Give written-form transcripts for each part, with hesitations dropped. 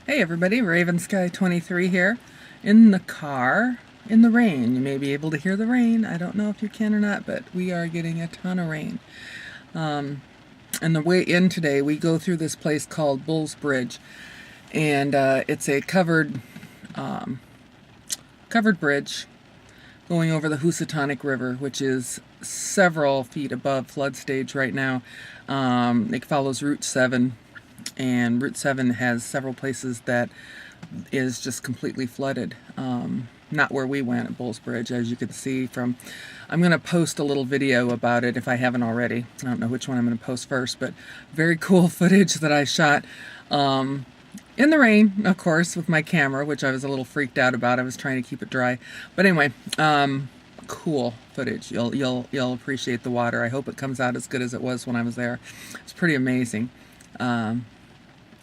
Hey everybody, Raven Sky 23 here, in the car, in the rain. You may be able to hear the rain. I don't know if you can or not, but we are getting a ton of rain. And the way in today, we go through this place called Bull's Bridge, and it's a covered bridge going over the Housatonic River, which is several feet above flood stage right now. It follows Route 7. And Route 7 has several places that is just completely flooded. Not where we went at Bull's Bridge, as you can see from... I'm going to post a little video about it if I haven't already. I don't know which one I'm going to post first, but very cool footage that I shot in the rain, of course, with my camera, which I was a little freaked out about. I was trying to keep it dry. But anyway, cool footage. You'll appreciate the water. I hope it comes out as good as it was when I was there. It's pretty amazing.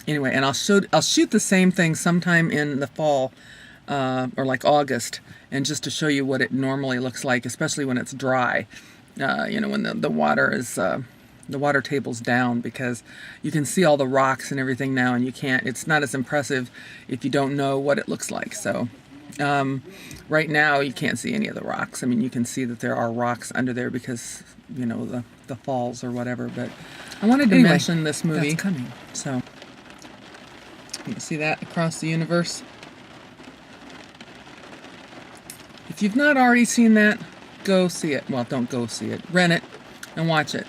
Anyway, and I'll shoot the same thing sometime in the fall, or like August, and just to show you what it normally looks like, especially when it's dry. When the water is the water table's down, because you can see all the rocks and everything now, and it's not as impressive if you don't know what it looks like. So right now you can't see any of the rocks. I mean, you can see that there are rocks under there because the falls or whatever. But I wanted to mention this movie that's coming. So you can see that across the universe. If you've not already seen that, go see it. Well, don't go see it. Rent it and watch it.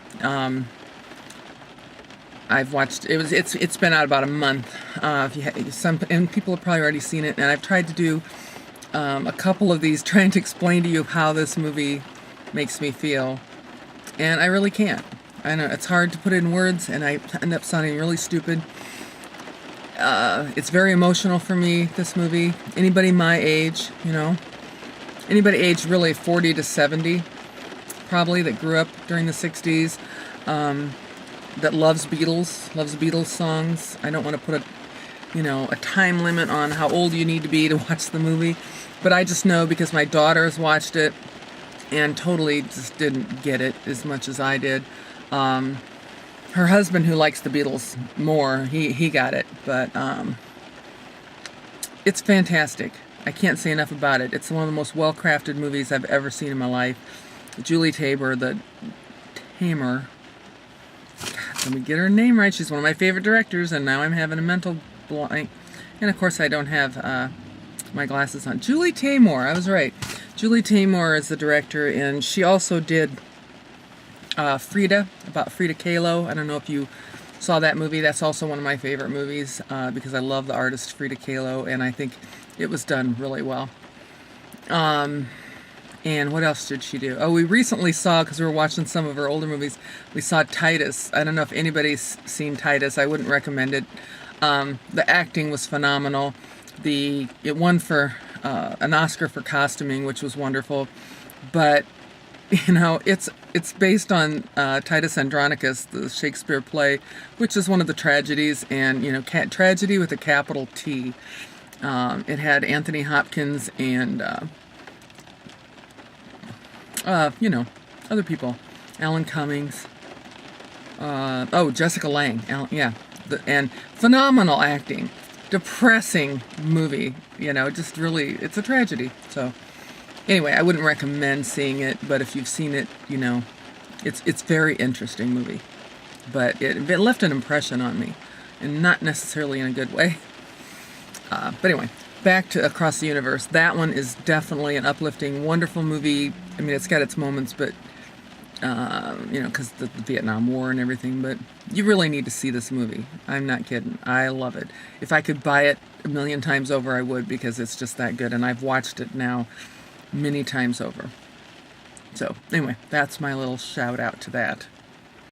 I've watched it. It's been out about a month. And people have probably already seen it. And I've tried to do a couple of these, trying to explain to you how this movie makes me feel, and I really can't. I know it's hard to put it in words, and I end up sounding really stupid. It's very emotional for me, this movie. Anybody my age, anybody aged really 40 to 70, probably, that grew up during the 60s, that loves Beatles songs. I don't want to put a time limit on how old you need to be to watch the movie, but I just know because my daughters watched it and totally just didn't get it as much as I did. Her husband, who likes the Beatles more, he got it, but it's fantastic. I can't say enough about it. It's one of the most well-crafted movies I've ever seen in my life. Julie Taymor, God, let me get her name right. She's one of my favorite directors, and now I'm having a mental blank. And of course I don't have my glasses on. Julie Taymor, I was right. Julie Taymor is the director, and she also did Frida, about Frida Kahlo. I don't know if you saw that movie. That's also one of my favorite movies because I love the artist Frida Kahlo, and I think it was done really well. And what else did she do? Oh, we recently saw, because we were watching some of her older movies, we saw Titus. I don't know if anybody's seen Titus. I wouldn't recommend it. The acting was phenomenal. It won for an Oscar for costuming, which was wonderful. But it's based on Titus Andronicus, the Shakespeare play, which is one of the tragedies, and tragedy with a capital T. It had Anthony Hopkins and other people, Alan Cummings. Jessica Lange. And phenomenal acting. Depressing movie, just really, it's a tragedy. So anyway, I wouldn't recommend seeing it, but if you've seen it, it's very interesting movie. But it left an impression on me, and not necessarily in a good way. But anyway, back to Across the Universe. That one is definitely an uplifting, wonderful movie. I mean, it's got its moments, but because the Vietnam War and everything, but you really need to see this movie. I'm not kidding. I love it. If I could buy it a million times over, I would, because it's just that good, and I've watched it now many times over. So anyway, that's my little shout out to that.